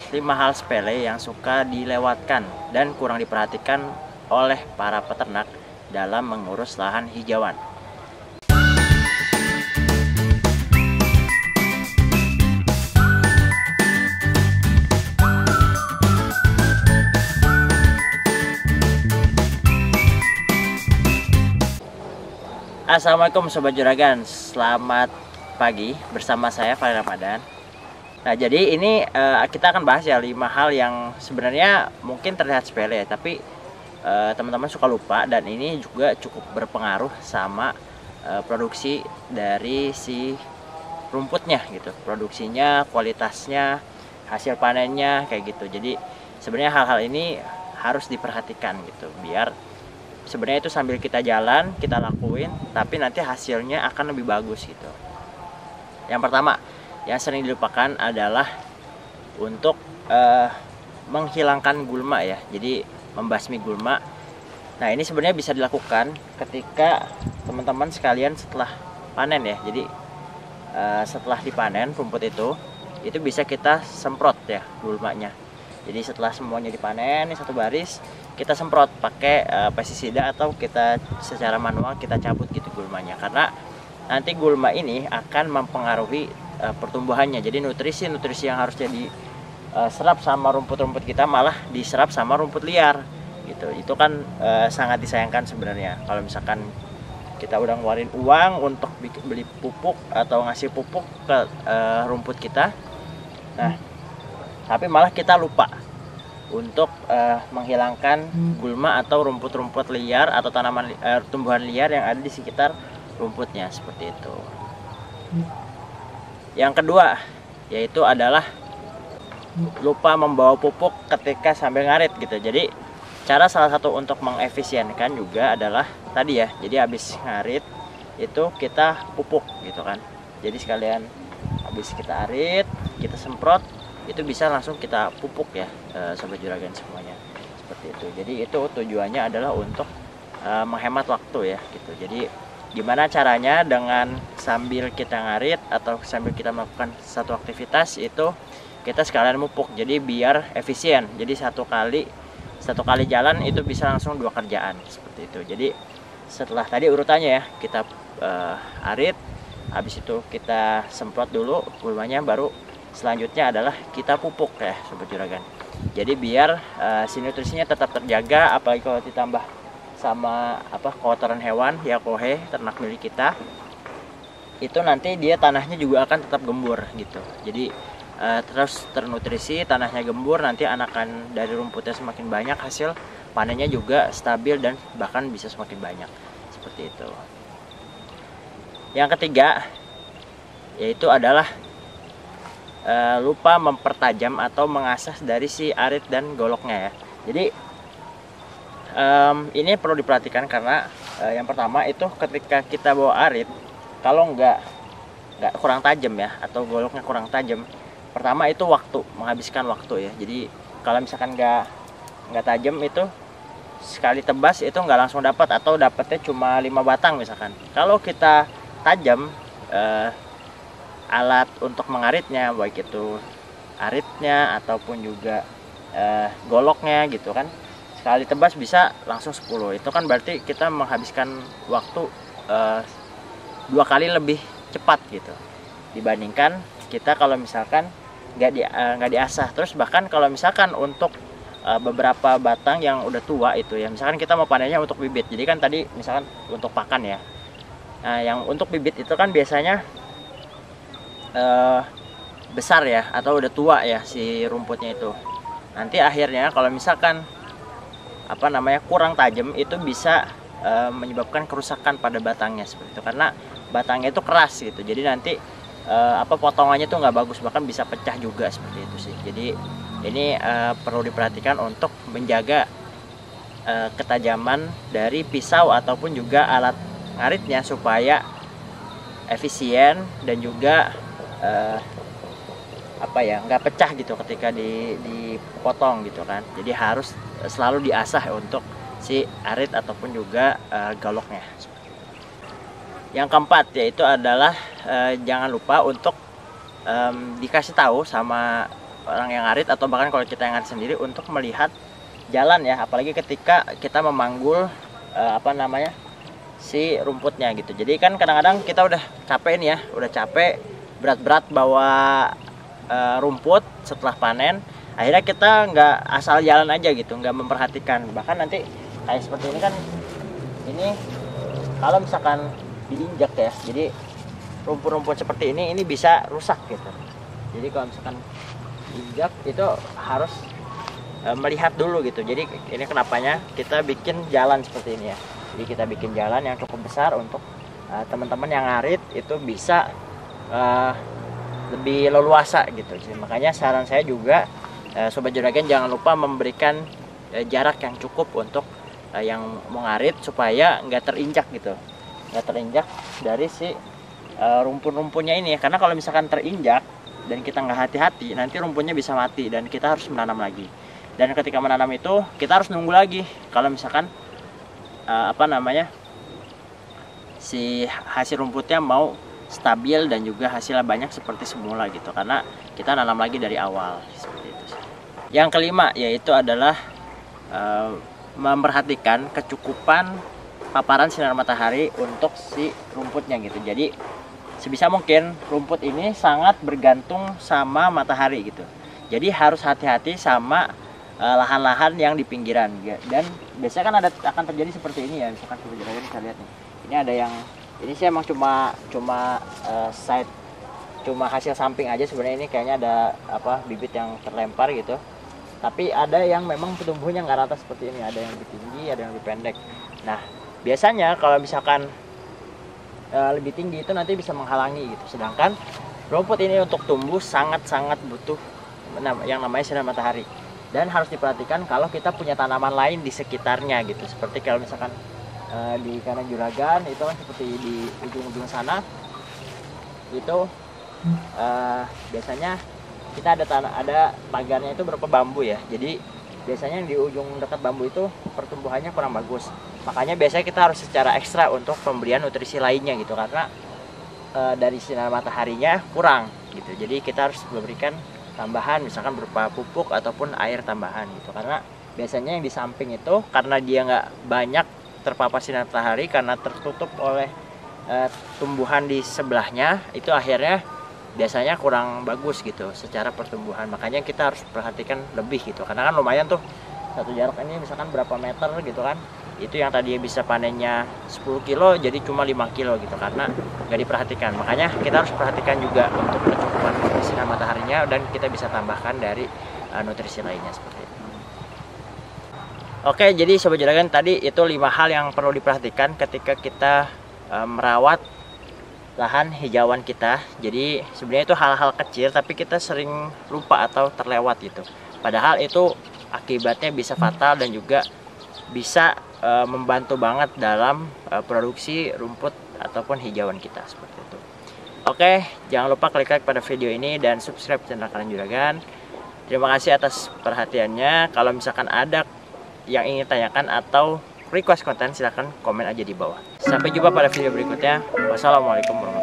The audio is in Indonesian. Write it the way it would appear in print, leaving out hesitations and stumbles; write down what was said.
5 hal sepele yang suka dilewatkan dan kurang diperhatikan oleh para peternak dalam mengurus lahan hijauan. Assalamualaikum Sobat Juragan, selamat pagi bersama saya Fahri Ramadan. Nah, jadi ini kita akan bahas ya 5 hal yang sebenarnya mungkin terlihat sepele, tapi teman-teman suka lupa, dan ini juga cukup berpengaruh sama produksi dari si rumputnya gitu, produksinya, kualitasnya, hasil panennya kayak gitu. Jadi sebenarnya hal-hal ini harus diperhatikan gitu, biar sebenarnya itu sambil kita jalan, kita lakuin, tapi nanti hasilnya akan lebih bagus gitu. Yang pertama, yang sering dilupakan adalah untuk menghilangkan gulma ya. Jadi membasmi gulma. Nah, ini sebenarnya bisa dilakukan ketika teman-teman sekalian setelah panen ya. Jadi setelah dipanen rumput itu bisa kita semprot ya gulmanya. Jadi setelah semuanya dipanen satu baris, kita semprot pakai pestisida atau kita secara manual kita cabut gitu gulmanya, karena nanti gulma ini akan mempengaruhi pertumbuhannya. Jadi nutrisi yang harusnya diserap sama rumput-rumput kita malah diserap sama rumput liar gitu. Itu kan sangat disayangkan sebenarnya. Kalau misalkan kita udah ngeluarin uang untuk beli pupuk atau ngasih pupuk ke rumput kita, nah tapi malah kita lupa untuk menghilangkan gulma atau rumput-rumput liar atau tanaman tumbuhan liar yang ada di sekitar rumputnya, seperti itu. Yang kedua yaitu adalah lupa membawa pupuk ketika sambil ngarit gitu. Jadi cara salah satu untuk mengefisienkan juga adalah tadi ya, jadi habis ngarit itu kita pupuk gitu kan. Jadi sekalian habis kita arit, kita semprot, itu bisa langsung kita pupuk ya, Sobat Juragan semuanya, seperti itu. Jadi itu tujuannya adalah untuk menghemat waktu ya gitu. Jadi gimana caranya dengan sambil kita ngarit atau sambil kita melakukan satu aktivitas itu kita sekalian pupuk, jadi biar efisien. Jadi satu kali jalan itu bisa langsung 2 kerjaan, seperti itu. Jadi setelah tadi urutannya ya, kita arit, habis itu kita semprot dulu gulmanya, baru selanjutnya adalah kita pupuk ya Sobat Juragan. Jadi biar si nutrisinya tetap terjaga, apalagi kalau ditambah sama kotoran hewan ya, kohe ternak milik kita, itu nanti dia tanahnya juga akan tetap gembur gitu. Jadi terus ternutrisi, tanahnya gembur, nanti anakan dari rumputnya semakin banyak, hasil panennya juga stabil dan bahkan bisa semakin banyak, seperti itu. Yang ketiga yaitu adalah lupa mempertajam atau mengasah dari si arit dan goloknya ya. Jadi ini perlu diperhatikan karena yang pertama itu ketika kita bawa arit, kalau nggak kurang tajam ya, atau goloknya kurang tajam, pertama itu menghabiskan waktu ya. Jadi kalau misalkan nggak tajam, itu sekali tebas itu nggak langsung dapat, atau dapatnya cuma 5 batang misalkan. Kalau kita tajam alat untuk mengaritnya, baik itu aritnya ataupun juga goloknya gitu kan, sekali tebas bisa langsung 10. Itu kan berarti kita menghabiskan waktu 2 kali lebih cepat gitu, dibandingkan kita kalau misalkan nggak diasah. Terus bahkan kalau misalkan untuk beberapa batang yang udah tua itu ya, misalkan kita mau panennya untuk bibit, jadi kan tadi misalkan untuk pakan ya. Nah, yang untuk bibit itu kan biasanya besar ya, atau udah tua ya si rumputnya itu. Nanti akhirnya kalau misalkan kurang tajam, itu bisa menyebabkan kerusakan pada batangnya, seperti itu, karena batangnya itu keras gitu. Jadi nanti potongannya tuh nggak bagus, bahkan bisa pecah juga, seperti itu sih. Jadi ini perlu diperhatikan untuk menjaga ketajaman dari pisau ataupun juga alat ngaritnya supaya efisien dan juga nggak pecah gitu ketika dipotong gitu kan. Jadi harus selalu diasah untuk si arit ataupun juga goloknya. Yang keempat yaitu adalah jangan lupa untuk dikasih tahu sama orang yang ngarit atau bahkan kalau kita yang ngarit sendiri untuk melihat jalan ya, apalagi ketika kita memanggul si rumputnya gitu. Jadi kan kadang-kadang kita udah capek nih ya, udah capek berat-berat bawa rumput setelah panen, akhirnya kita nggak asal jalan aja gitu, nggak memperhatikan. Bahkan nanti kayak seperti ini kan, ini kalau misalkan diinjak ya, jadi rumput-rumput seperti ini bisa rusak gitu. Jadi kalau misalkan injak itu harus melihat dulu gitu. Jadi ini kenapanya kita bikin jalan seperti ini ya. Jadi kita bikin jalan yang cukup besar untuk teman-teman yang ngarit itu bisa lebih leluasa gitu. Jadi, makanya saran saya juga Sobat Juragan jangan lupa memberikan jarak yang cukup untuk yang mau ngarit supaya nggak terinjak gitu, nggak terinjak dari si rumpun-rumpunnya ini ya. Karena kalau misalkan terinjak dan kita nggak hati-hati, nanti rumputnya bisa mati dan kita harus menanam lagi. Dan ketika menanam itu kita harus nunggu lagi kalau misalkan si hasil rumputnya mau stabil dan juga hasilnya banyak seperti semula gitu, karena kita nanam lagi dari awal seperti itu. Yang kelima yaitu adalah memperhatikan kecukupan paparan sinar matahari untuk si rumputnya gitu. Jadi sebisa mungkin rumput ini sangat bergantung sama matahari gitu. Jadi harus hati-hati sama lahan-lahan yang di pinggiran. Dan biasanya kan akan terjadi seperti ini ya. Misalkan Sobat Juragan bisa lihat nih. Ini ada yang ini sih emang cuma hasil samping aja sebenarnya. Ini kayaknya ada bibit yang terlempar gitu. Tapi ada yang memang tumbuhnya nggak rata seperti ini. Ada yang lebih tinggi, ada yang lebih pendek. Nah biasanya kalau misalkan lebih tinggi itu nanti bisa menghalangi gitu. Sedangkan rumput ini untuk tumbuh sangat-sangat butuh yang namanya sinar matahari. Dan harus diperhatikan kalau kita punya tanaman lain di sekitarnya gitu. Seperti kalau misalkan di kanan Juragan itu kan seperti di ujung-ujung sana itu biasanya kita ada pagarnya itu berupa bambu ya. Jadi biasanya yang di ujung dekat bambu itu pertumbuhannya kurang bagus. Makanya biasanya kita harus secara ekstra untuk pemberian nutrisi lainnya gitu, karena dari sinar mataharinya kurang gitu. Jadi kita harus memberikan tambahan misalkan berupa pupuk ataupun air tambahan gitu. Karena biasanya yang di samping itu karena dia nggak banyak terpapar sinar matahari karena tertutup oleh tumbuhan di sebelahnya, itu akhirnya biasanya kurang bagus gitu secara pertumbuhan. Makanya kita harus perhatikan lebih gitu, karena kan lumayan tuh satu jarak ini misalkan berapa meter gitu kan, itu yang tadi bisa panennya 10 kilo jadi cuma 5 kilo gitu karena nggak diperhatikan. Makanya kita harus perhatikan juga untuk kecukupan sinar mataharinya, dan kita bisa tambahkan dari nutrisi lainnya seperti itu. Oke, jadi Sobat Juragan, tadi itu 5 hal yang perlu diperhatikan ketika kita merawat lahan hijauan kita. Jadi sebenarnya itu hal-hal kecil tapi kita sering lupa atau terlewat gitu. Padahal itu akibatnya bisa fatal dan juga bisa membantu banget dalam produksi rumput ataupun hijauan kita seperti itu. Oke, jangan lupa klik like pada video ini dan subscribe channel kalian Juragan. Terima kasih atas perhatiannya. Kalau misalkan ada yang ingin tanyakan atau request konten, silahkan komen aja di bawah. Sampai jumpa pada video berikutnya. Wassalamualaikum warahmatullahi wabarakatuh.